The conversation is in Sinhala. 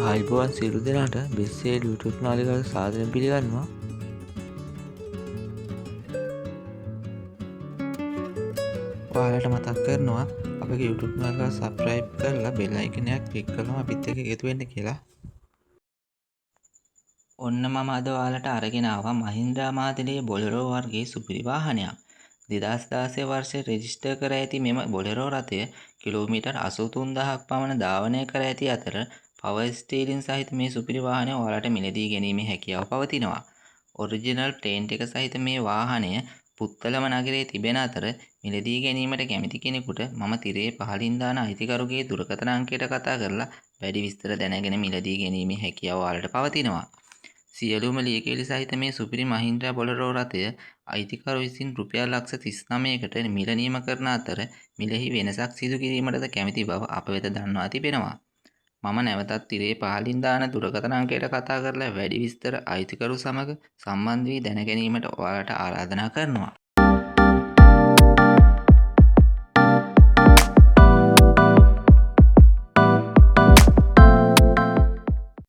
ආයිබෝවන් සියලු දෙනාට බෙස්සේ YouTube නාලිකාවට සාදරයෙන් පිළිගන්නවා. ඔයාලට මතක් කරනවා අපගේ YouTube නාලිකාව subscribe කරලා bell icon එක click කරලා අපිත් එක්ක එකතු වෙන්න කියලා. ඔන්න මම අද ඔයාලට අරගෙන ආවා Mahindra මාතිලේ Bolero වර්ගයේ සුපිරි වාහනයක්. 2016 වර්ෂයේ රෙජිස්ටර් කර ඇති මෙම Bolero රථය කිලෝමීටර් 83000ක් පමණ ධාවනය කර ඇති අතර පවර් ස්ටීරින් සහිත මේ සුපිරි වාහනය ඔයාලට මිලදී ගැනීමේ හැකියාව පවතිනවා. ඔරිජිනල් ප්ලේන්ට් එක සහිත මේ වාහනය පුත්තලම නගරයේ තිබෙන අතර මිලදී ගැනීමට කැමති කෙනෙකුට මම තිරයේ පහළින් දාන අයිතිකරුගේ දුරකථන අංකයට කතා කරලා වැඩි විස්තර දැනගෙන මිලදී ගැනීමේ හැකියාව ඔයාලට පවතිනවා. සියලුම ලියකෙලි සහිත මේ සුපිරි මහින්ද්‍රා බොලරෝ රථය අයිතිකරු විසින් රුපියල් ලක්ෂ 39කට මිල නියම කරන අතර මිලෙහි වෙනසක් සිදු කිරීමටද කැමති බව අප වෙත දන්වා තිබෙනවා. මම නැවතත් තිරේ පහළින් දාන දුරකථන අංකයට කතා කරලා වැඩි විස්තර අයිතිකරු සමග සම්බන්ධ වී දැන ගැනීමට ඔයාලට ආරාධනා කරනවා.